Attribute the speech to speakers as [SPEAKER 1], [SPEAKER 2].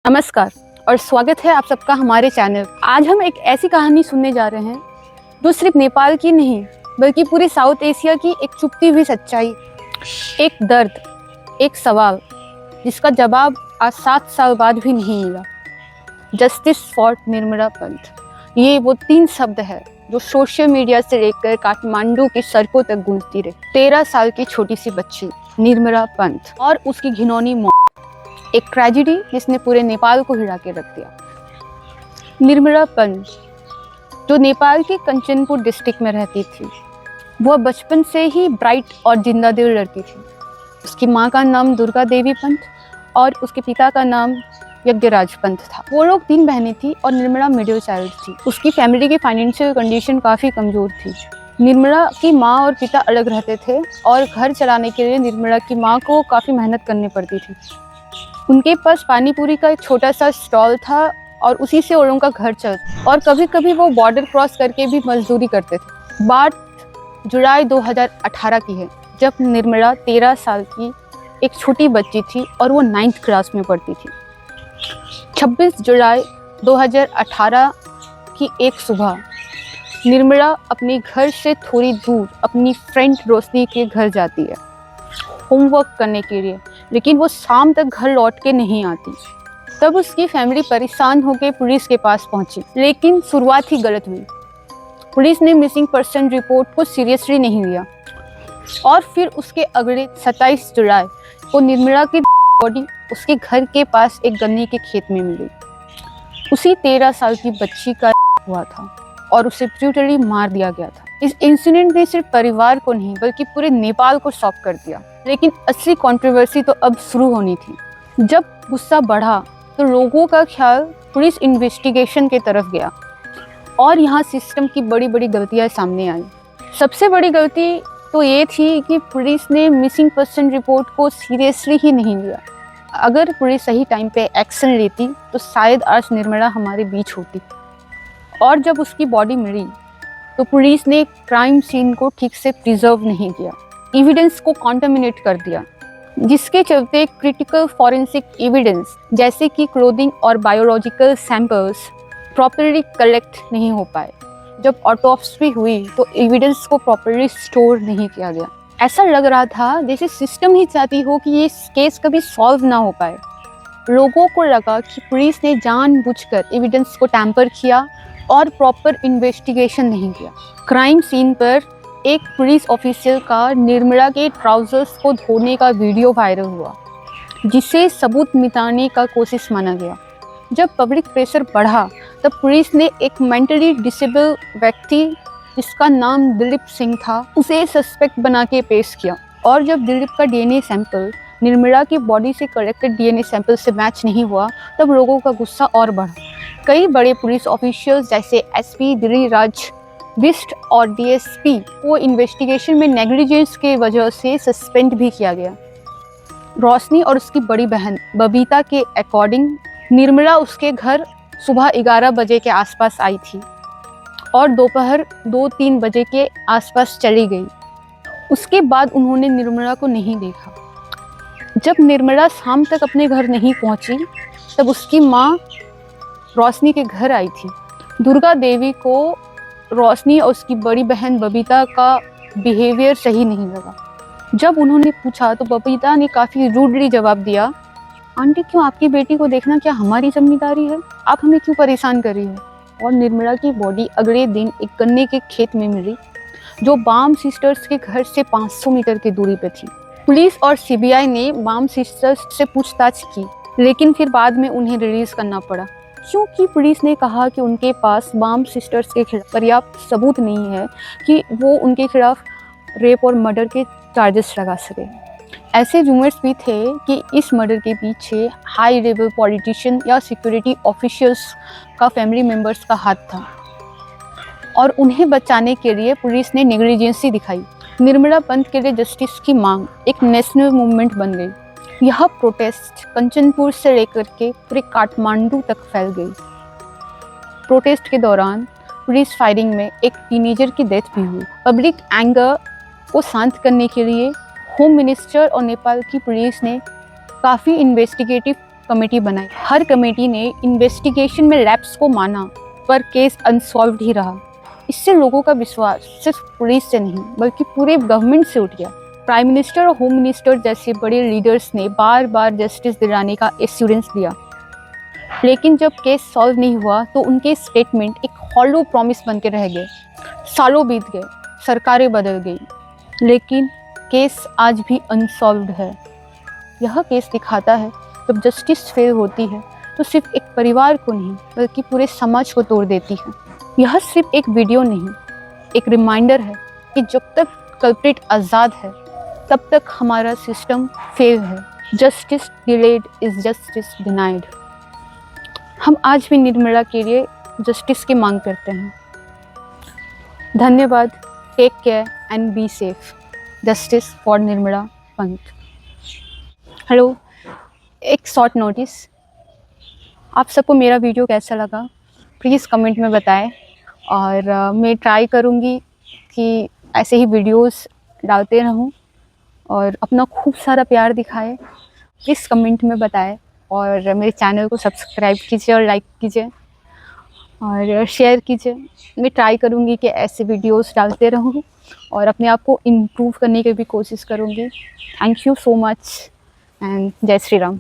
[SPEAKER 1] नमस्कार और स्वागत है आप सबका हमारे चैनल। आज हम एक ऐसी कहानी सुनने जा रहे हैं जो सिर्फ नेपाल की नहीं बल्कि पूरे साउथ एशिया की एक छुपती हुई सच्चाई, एक दर्द, एक सवाल जिसका जवाब आज 7 साल बाद भी नहीं मिला। जस्टिस फॉर निर्मला पंत, ये वो 3 शब्द है जो सोशल मीडिया से लेकर काठमांडू की सड़कों तक गूंजती रही। 13 साल की छोटी सी बच्ची निर्मला पंत और उसकी घिनौनी मौत, एक ट्रेजेडी जिसने पूरे नेपाल को हिला के रख दिया। निर्मला पंत जो नेपाल के कंचनपुर डिस्ट्रिक्ट में रहती थी, वह बचपन से ही ब्राइट और जिंदा दिल लड़की थी। उसकी माँ का नाम दुर्गा देवी पंत और उसके पिता का नाम यज्ञराज पंत था। वो लोग 3 बहनें थी और निर्मला मिडिल चाइल्ड थी। उसकी फैमिली की फाइनेंशियल कंडीशन काफ़ी कमज़ोर थी। निर्मला की माँ और पिता अलग रहते थे और घर चलाने के लिए निर्मला की माँ को काफ़ी मेहनत करनी पड़ती थी। उनके पास पानी पूरी का एक छोटा सा स्टॉल था और उसी से उन लोगों का घर चलता और कभी कभी वो बॉर्डर क्रॉस करके भी मजदूरी करते थे। बात जुलाई 2018 की है, जब निर्मला 13 साल की एक छोटी बच्ची थी और वो 9th क्लास में पढ़ती थी। 26 जुलाई 2018 की एक सुबह निर्मला अपने घर से थोड़ी दूर अपनी फ्रेंड रोशनी के घर जाती है होमवर्क करने के लिए, लेकिन वो शाम तक घर लौट के नहीं आती। तब उसकी फैमिली परेशान होकर पुलिस के पास पहुंची, लेकिन शुरुआत ही गलत हुई। पुलिस ने मिसिंग पर्सन रिपोर्ट को सीरियसली नहीं लिया और फिर उसके अगले 27 जुलाई को निर्मला की बॉडी उसके घर के पास एक गन्ने के खेत में मिली। उसी 13 साल की बच्ची का हुआ था और उसे ब्रूटली मार दिया गया था। इस इंसिडेंट ने सिर्फ परिवार को नहीं बल्कि पूरे नेपाल को शॉक कर दिया। लेकिन असली कंट्रोवर्सी तो अब शुरू होनी थी। जब गुस्सा बढ़ा तो लोगों का ख्याल पुलिस इन्वेस्टिगेशन की तरफ गया और यहाँ सिस्टम की बड़ी बड़ी गलतियाँ सामने आई। सबसे बड़ी गलती तो ये थी कि पुलिस ने मिसिंग पर्सन रिपोर्ट को सीरियसली ही नहीं लिया। अगर पुलिस सही टाइम पे एक्शन लेती तो शायद आज निर्मला हमारे बीच होती। और जब उसकी बॉडी मिली तो पुलिस ने क्राइम सीन को ठीक से प्रिजर्व नहीं किया, एविडेंस को कॉन्टामिनेट कर दिया, जिसके चलते क्रिटिकल फॉरेंसिक एविडेंस जैसे कि क्लोथिंग और बायोलॉजिकल सैंपल्स प्रॉपर्ली कलेक्ट नहीं हो पाए। जब ऑटोप्सी हुई तो एविडेंस को प्रॉपर्ली स्टोर नहीं किया गया। ऐसा लग रहा था जैसे सिस्टम ही चाहती हो कि ये केस कभी सॉल्व ना हो पाए। लोगों को लगा कि पुलिस ने जानबूझकर एविडेंस को टैम्पर किया और प्रॉपर इन्वेस्टिगेशन नहीं किया। क्राइम सीन पर एक पुलिस ऑफिसर का निर्मला के ट्राउजर्स को धोने का वीडियो वायरल हुआ, जिसे सबूत मिटाने का कोशिश माना गया। जब पब्लिक प्रेशर बढ़ा तब पुलिस ने एक मेंटली डिसेबल व्यक्ति जिसका नाम दिलीप सिंह था उसे सस्पेक्ट बना के पेश किया। और जब दिलीप का डीएनए सैंपल निर्मला की बॉडी से कलेक्टेड डीएनए सैंपल से मैच नहीं हुआ तब लोगों का गुस्सा और बढ़ा। कई बड़े पुलिस ऑफिशियल्स जैसे एसपी गिरिराज बिष्ट और डीएसपी को इन्वेस्टिगेशन में नेग्लिजेंस के वजह से सस्पेंड भी किया गया। रोशनी और उसकी बड़ी बहन बबीता के अकॉर्डिंग निर्मला उसके घर सुबह 11 बजे के आसपास आई थी और दोपहर 2-3 बजे के आसपास चली गई। उसके बाद उन्होंने निर्मला को नहीं देखा। जब निर्मला शाम तक अपने घर नहीं पहुंची तब उसकी माँ रोशनी के घर आई थी। दुर्गा देवी को रोशनी और उसकी बड़ी बहन बबीता का बिहेवियर सही नहीं लगा। जब उन्होंने पूछा तो बबीता ने काफ़ी रूडली जवाब दिया, आंटी क्यों आपकी बेटी को देखना क्या हमारी जिम्मेदारी है? आप हमें क्यों परेशान कर रही हो? और निर्मला की बॉडी अगले दिन एक गन्ने के खेत में मिली जो बाम सिस्टर्स के घर से 500 मीटर की दूरी पर थी। पुलिस और सीबीआई ने बाम सिस्टर्स से पूछताछ की, लेकिन फिर बाद में उन्हें रिलीज करना पड़ा क्योंकि पुलिस ने कहा कि उनके पास बाम सिस्टर्स के खिलाफ पर्याप्त सबूत नहीं है कि वो उनके खिलाफ रेप और मर्डर के चार्जेस लगा सके। ऐसे रूमर्स भी थे कि इस मर्डर के पीछे हाई लेवल पॉलिटिशियन या सिक्योरिटी ऑफिशियल्स का फैमिली मेंबर्स का हाथ था और उन्हें बचाने के लिए पुलिस ने नेग्लिजेंसी दिखाई। निर्मला पंत के लिए जस्टिस की मांग एक नेशनल मूवमेंट बन गई। यह प्रोटेस्ट कंचनपुर से लेकर के पूरे काठमांडू तक फैल गई। प्रोटेस्ट के दौरान पुलिस फायरिंग में एक टीनेजर की डेथ भी हुई। पब्लिक एंगर को शांत करने के लिए होम मिनिस्टर और नेपाल की पुलिस ने काफ़ी इन्वेस्टिगेटिव कमेटी बनाई। हर कमेटी ने इन्वेस्टिगेशन में लैप्स को माना, पर केस अनसॉल्व्ड ही रहा। इससे लोगों का विश्वास सिर्फ पुलिस से नहीं बल्कि पूरे गवर्नमेंट से उठ गया। प्राइम मिनिस्टर और होम मिनिस्टर जैसे बड़े लीडर्स ने बार बार जस्टिस दिलाने का एश्योरेंस दिया, लेकिन जब केस सॉल्व नहीं हुआ तो उनके स्टेटमेंट एक हॉलो प्रॉमिस बन के रह गए। सालों बीत गए, सरकारें बदल गई, लेकिन केस आज भी अनसॉल्व्ड है। यह केस दिखाता है जब जस्टिस फेल होती है तो सिर्फ एक परिवार को नहीं बल्कि पूरे समाज को तोड़ देती है। यह सिर्फ एक वीडियो नहीं, एक रिमाइंडर है कि जब तक कल्प्रिट आज़ाद है तब तक हमारा सिस्टम फेल है। Justice delayed is justice denied. हम आज भी निर्मला के लिए जस्टिस की मांग करते हैं। धन्यवाद। Take care and be safe. Justice for Nirmala Pant. Hello, एक शॉर्ट नोटिस, आप सबको मेरा वीडियो कैसा लगा प्लीज़ कमेंट में बताएं, और मैं ट्राई करूँगी कि ऐसे ही वीडियोस डालते रहूँ और अपना खूब सारा प्यार दिखाएं। प्लीज़ कमेंट में बताएं और मेरे चैनल को सब्सक्राइब कीजिए और लाइक कीजिए और शेयर कीजिए। मैं ट्राई करूँगी कि ऐसे वीडियोस डालते रहूँ और अपने आप को इम्प्रूव करने की भी कोशिश करूँगी। Thank you so much and जय श्री राम।